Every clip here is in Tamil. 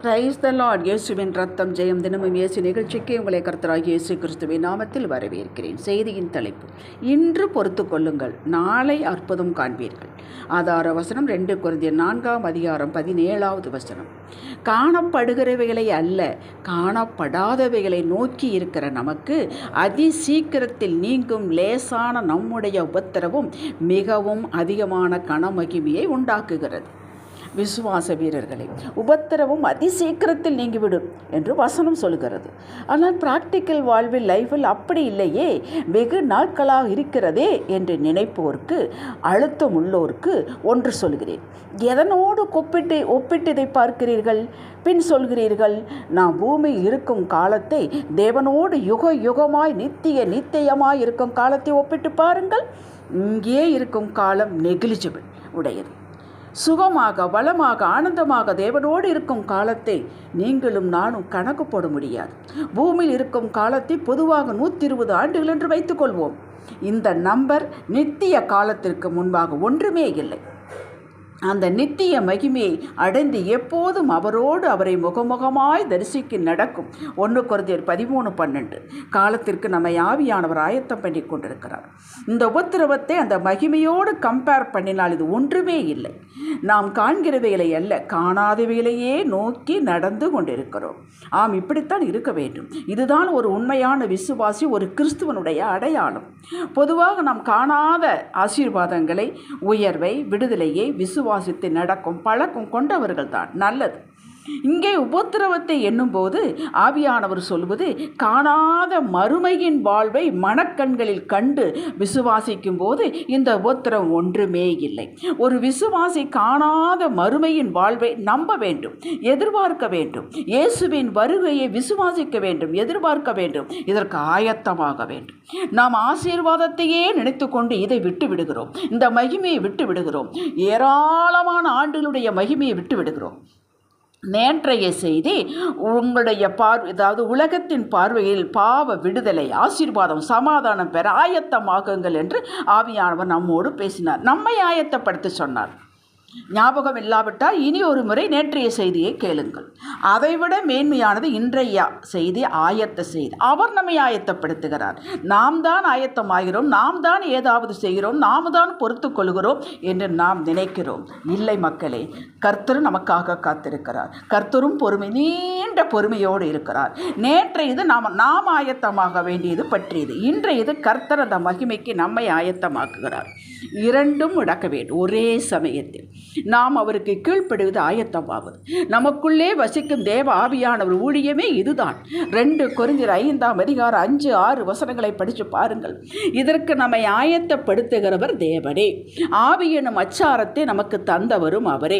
Praise the Lord. இயேசுவின் ரத்தம் ஜெயம். தினமும் இயேசு நிகழ்ச்சிக்கு உங்களை கர்த்தராகிய இயேசு கிறிஸ்துவின் நாமத்தில் வரவேற்கிறேன். செய்தியின் தலைப்பு: இன்று பொறுத்து கொள்ளுங்கள், நாளை அற்புதம் காண்பீர்கள். ஆதார வசனம் 2 கொரிந்தியர் 4:17. காணப்படுகிறவைகளை அல்ல, காணப்படாதவைகளை நோக்கி இருக்கிற நமக்கு அதி சீக்கிரத்தில் நீங்கும் லேசான நம்முடைய உபத்திரவும் மிகவும் அதிகமான கனமகிமையை உண்டாக்குகிறது. விசுவாச வீரர்களே, உபத்திரவும் அதிசீக்கிரத்தில் நீங்கிவிடும் என்று வசனம் சொல்கிறது. ஆனால் பிராக்டிக்கல் வாழ்வில், லைஃபில் அப்படி இல்லையே. வெகு நாட்களாக இருக்கிறதே என்று நினைப்போருக்கு, அழுத்தம் உள்ளோருக்கு ஒன்று சொல்கிறேன். எதனோடு ஒப்பிட்டு இதை பார்க்கிறீர்கள்? பின் சொல்கிறீர்கள், நாம் பூமி இருக்கும் காலத்தை தேவனோடு யுகமாய் நித்தியமாய் இருக்கும் காலத்தை ஒப்பிட்டு பாருங்கள். இங்கே இருக்கும் காலம் நெகிழிஜபிள் உடையது. சுகமாக, வளமாக, ஆனந்தமாக தேவனோடு இருக்கும் காலத்தை நீங்களும் நானும் கணக்கு போட முடியாது. பூமியில் இருக்கும் காலத்தை பொதுவாக 120 ஆண்டுகள் என்று வைத்துக்கொள்வோம். இந்த நம்பர் நித்திய காலத்திற்கு முன்பாக ஒன்றுமே இல்லை. அந்த நித்திய மகிமையை அடைந்து எப்போதும் அவரை முகமுகமாய் தரிசிக்க நடக்கும் 1 கொரிந்தியர் 13:12 காலத்திற்கு நம்மை ஆவியானவர் ஆயத்தம் பண்ணி கொண்டிருக்கிறார். இந்த உபத்திரவத்தை அந்த மகிமையோடு கம்பேர் பண்ணினால் இது ஒன்றுமே இல்லை. நாம் காண்கிறவைகளை அல்ல, காணாதவைகளையே நோக்கி நடந்து கொண்டிருக்கிறோம். இப்படித்தான் இருக்க வேண்டும். இதுதான் ஒரு உண்மையான விசுவாசி, ஒரு கிறிஸ்துவனுடைய அடையாளம். பொதுவாக நாம் காணாத ஆசீர்வாதங்களை, உயர்வை, விடுதலையை விசுவாசித்து நடக்கும் பழக்கம் கொண்டவர்கள் தான் நல்லது. இங்கே உபத்திரவத்தை எண்ணும்போது ஆவியானவர் சொல்வது, காணாத மறுமையின் வாழ்வை மனக்கண்களில் கண்டு விசுவாசிக்கும் போது இந்த உபத்திரவம் ஒன்றுமே இல்லை. ஒரு விசுவாசி காணாத மறுமையின் வாழ்வை நம்ப வேண்டும், எதிர்பார்க்க வேண்டும். இயேசுவின் வருகையை விசுவாசிக்க வேண்டும், எதிர்பார்க்க வேண்டும். இதற்கு ஆயத்தமாக வேண்டும். நாம் ஆசீர்வாதத்தையே நினைத்து கொண்டு இதை விட்டு விடுகிறோம், இந்த மகிமையை விட்டு விடுகிறோம், ஏராளமான ஆண்டுகளுடைய மகிமையை விட்டு விடுகிறோம். நேற்றைய செய்தி உங்களுடைய அதாவது உலகத்தின் பார்வையில் பாவ விடுதலை, ஆசீர்வாதம், சமாதானம் பெற ஆயத்தமாகுங்கள் என்று ஆவியானவர் நம்மோடு பேசினார். நம்மை ஆயத்தப்படுத்த சொன்னார். ஞாபகம் இல்லாவிட்டால் இனி ஒரு முறை நேற்றைய செய்தியை கேளுங்கள். அதைவிட மேன்மையானது இன்றைய செய்தி, ஆயத்த செய்தி. அவர் நம்மை ஆயத்தப்படுத்துகிறார். நாம் தான் ஆயத்தமாகிறோம், நாம் தான் ஏதாவது செய்கிறோம், நாம் தான் பொறுத்து கொள்கிறோம் என்று நாம் நினைக்கிறோம். இல்லை மக்களே, கர்த்தர் நமக்காக காத்திருக்கிறார். கர்த்தரும் நீண்ட பொறுமையோடு இருக்கிறார். நேற்றையது நாம் ஆயத்தமாக வேண்டியது பற்றியது. இன்றையது கர்த்தர் அந்த மகிமைக்கு நம்மை ஆயத்தமாக்குகிறார். இரண்டும் நடக்க வேண்டும் ஒரே சமயத்தில். நாம் அவருக்கு கீழ்ப்படுவது ஆயத்தமாவது. நமக்குள்ளே வசிக்கும் தேவ ஆவியானவர் ஊழியமே இதுதான். 2 கொரிந்தியர் 5:6 படித்து பாருங்கள். இதற்கு நம்மை ஆயத்தப்படுத்துகிறவர் தேவனே. ஆவி எனும் அச்சாரத்தை நமக்கு தந்தவரும் அவரே.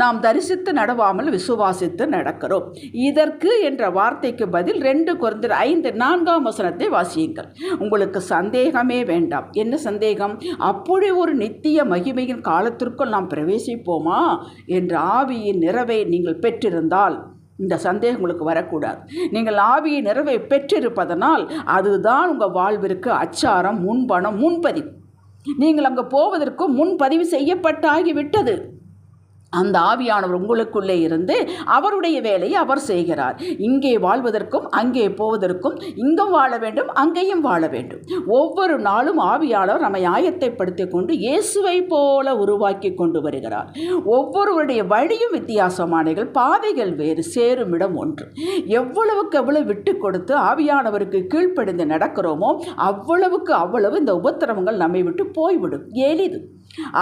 நாம் தரிசித்து நடவாமல் விசுவாசித்து நடக்கிறோம். இதற்கு என்ற வார்த்தைக்கு பதில் 2 கொரிந்தியர் 5:4 வாசியுங்கள். உங்களுக்கு சந்தேகமே வேண்டாம். என்ன சந்தேகம்? அப்படி ஒரு நித்திய மகிமையின் காலத்திற்குள் நாம் பிரவேசிப்போமா என்ற ஆவியின் நிறைவை நீங்கள் பெற்றிருந்தால் இந்த சந்தேகம் உங்களுக்கு வரக்கூடாது. நீங்கள் ஆவியின் நிறைவை பெற்றிருப்பதனால் அதுதான் உங்கள் வாழ்விற்கு அச்சாரம், முன்பணம், முன்பதிவு. நீங்கள் அங்கே போவதற்கு முன்பதிவு செய்யப்பட்டாகிவிட்டது. அந்த ஆவியானவர் உங்களுக்குள்ளே இருந்து அவருடைய வேலையை அவர் செய்கிறார். இங்கே வாழ்வதற்கும் அங்கே போவதற்கும், இங்கும் வாழ வேண்டும், அங்கேயும் வாழ வேண்டும். ஒவ்வொரு நாளும் ஆவியானவர் நம்மை ஆயத்தைப்படுத்தி கொண்டு இயேசுவை போல உருவாக்கி கொண்டு வருகிறார். ஒவ்வொருவருடைய வழியும் வித்தியாசமானகள், பாதைகள் வேறு, சேரும் இடம் ஒன்று. எவ்வளவுக்கு எவ்வளவு விட்டு கொடுத்து ஆவியானவருக்கு கீழ்ப்படிந்து நடக்கிறோமோ அவ்வளவு இந்த உபத்திரவங்கள் நம்மை விட்டு போய்விடும். எளிது.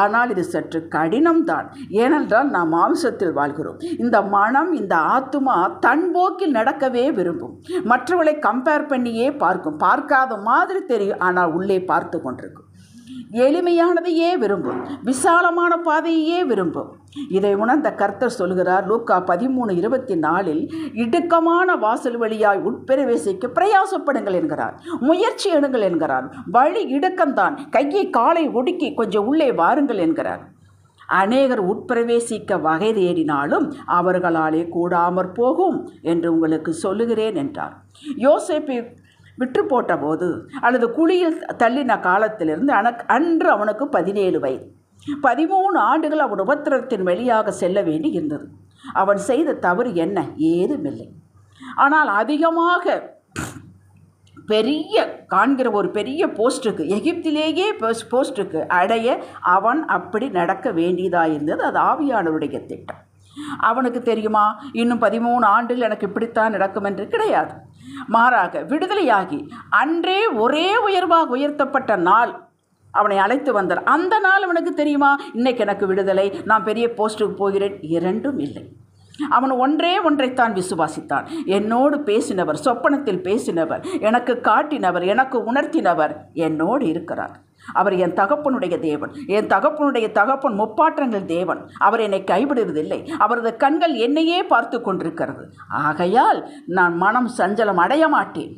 ஆனால் இது சற்று கடினம்தான். ஏனென்றால் நாம் மாம்சத்தில் வாழ்கிறோம். இந்த மனம், இந்த ஆத்துமா தன் போக்கில் நடக்கவே விரும்பும். மற்றவர்களை கம்பேர் பண்ணியே பார்க்கும். பார்க்காத மாதிரி தெரியும், ஆனால் உள்ளே பார்த்து கொண்டிருக்கும். எளிமையானதையே விரும்பும், விசாலமான பாதையே விரும்பும். இதை உணர்ந்த கர்த்தர் சொல்கிறார் லூக்கா 13:24 இடுக்கமான வாசல் வழியாய் உட்பிரவேசிக்க பிரயாசப்படுங்கள் என்கிறார். முயற்சி எடுங்கள் என்கிறார். வழி இடுக்கம்தான். கையை காலை ஒடுக்கி கொஞ்சம் உள்ளே வாருங்கள் என்கிறார். அநேகர் உட்பிரவேசிக்க வகை தேடினாலும் அவர்களாலே கூடாமற் போகும் என்று உங்களுக்கு சொல்லுகிறேன் என்றார். யோசேப்பை விற்று போட்ட போது அல்லது குழியில் தள்ளின காலத்திலிருந்து அன்று அவனுக்கு 17 வயது. 13 ஆண்டுகள் அவன் உபத்திரத்தின் வழியாக செல்ல வேண்டி இருந்தது. அவன் செய்த தவறு என்ன? ஏதுமில்லை. ஆனால் அதிகமாக பெரிய காண்கிற ஒரு பெரிய போஸ்ட்டுக்கு, எகிப்திலேயே போஸ்ட்டுக்கு அடைய அவன் அப்படி நடக்க வேண்டியதாக இருந்தது. அது ஆவியானவருடைய திட்டம். அவனுக்கு தெரியுமா இன்னும் 13 ஆண்டுகள் எனக்கு இப்படித்தான் நடக்கும் என்று? கிடையாது. மாறாக விடுதலையாகி அன்றே ஒரே உயர்வாக உயர்த்தப்பட்ட நாள் அவனை அழைத்து வந்தார். அந்த நாள் அவனுக்கு தெரியுமா இன்னைக்கு எனக்கு விடுதலை, நான் பெரிய போஸ்ட்டுக்கு போகிறேன்? இரண்டும் இல்லை. அவன் ஒன்றைத்தான் விசுவாசித்தான். என்னோடு பேசினவர், சொப்பனத்தில் பேசினவர், எனக்கு காட்டினவர், எனக்கு உணர்த்தினவர் என்னோடு இருக்கிறார். அவர் என் தகப்பனுடைய தேவன், என் தகப்பனுடைய தகப்பன் முப்பாற்றங்கள் தேவன். அவர் என்னை கைவிடுவதில்லை. அவரது கண்கள் என்னையே பார்த்து கொண்டிருக்கிறது. ஆகையால் நான் மனம் சஞ்சலம் அடைய மாட்டேன்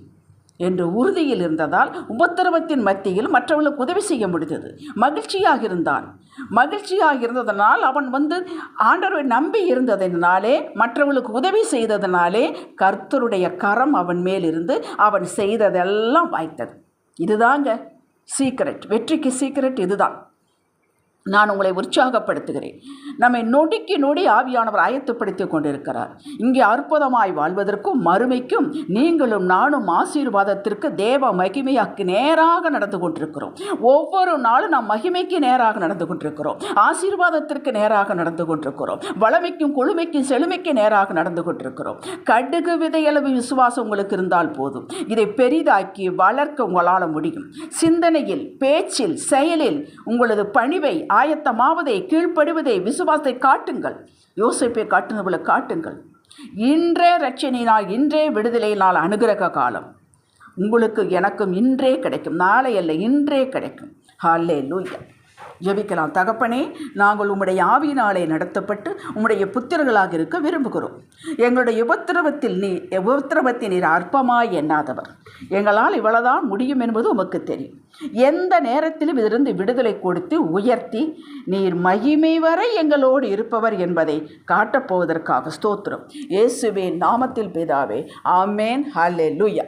என்று உறுதியில் இருந்ததால் உபத்திரவத்தின் மத்தியில் மற்றவர்களுக்கு உதவி செய்ய முடிந்தது. மகிழ்ச்சியாக இருந்தான். மகிழ்ச்சியாக இருந்ததனால் அவன் ஆண்டவரை நம்பி இருந்ததினாலே, மற்றவர்களுக்கு உதவி செய்ததினாலே கர்த்தருடைய கரம் அவன் மேல் இருந்து அவன் செய்ததெல்லாம் வாய்த்தது. இதுதாங்க சீக்ரெட், வெற்றிக்கு சீக்ரெட் இதுதான். நான் உங்களை உற்சாகப்படுத்துகிறேன். நம்மை நொடிக்கு நொடி ஆவியானவர் ஆயத்தப்படுத்தி கொண்டிருக்கிறார். இங்கே அற்புதமாய் வாழ்வதற்கும் மறுமைக்கும் நீங்களும் நானும் ஆசீர்வாதத்திற்கு தேவ மகிமையாக்கு நேராக நடந்து கொண்டிருக்கிறோம். ஒவ்வொரு நாளும் நாம் மகிமைக்கு நேராக நடந்து கொண்டிருக்கிறோம். ஆசீர்வாதத்திற்கு நேராக நடந்து கொண்டிருக்கிறோம். வளமைக்கும் கொழுமைக்கும் செழுமைக்கு நேராக நடந்து கொண்டிருக்கிறோம். கடுகு விதையளவு விசுவாசம் உங்களுக்கு இருந்தால் போதும். இதை பெரிதாக்கி வளர்க்க உங்களால் முடியும். சிந்தனையில், பேச்சில், செயலில் உங்களது பணிவை, ஆயத்தமாவதை, கீழ்ப்படுவதை, விசுவாசத்தை காட்டுங்கள். யோசேப்பை காட்டுனது போல காட்டுங்கள். இன்றே ரட்சணினால், இன்றே விடுதலையினால் அனுகிரக காலம் உங்களுக்கு எனக்கும் இன்றே கிடைக்கும். நாளை அல்ல, இன்றே கிடைக்கும். ஹல்லேலூயா. ஜெபிக்கலாம். தகப்பனே, நாங்கள் உம்முடைய ஆவியினாலே நடத்தப்பட்டு உம்முடைய புத்திரர்களாக இருக்க விரும்புகிறோம். எங்களுடைய உபத்திரவத்தை நீர் அற்பமாய் எண்ணாதவர். எங்களால் இவ்வளவுதான் முடியும் என்பது உமக்கு தெரியும். எந்த நேரத்திலும் இதிலிருந்து விடுதலை கொடுத்து உயர்த்தி நீர் மகிமை வரை எங்களோடு இருப்பவர் என்பதை காட்டப்போவதற்காக ஸ்தோத்திரம். இயேசுவின் நாமத்தில் பிதாவே, ஆமென். ஹல்லேலூயா.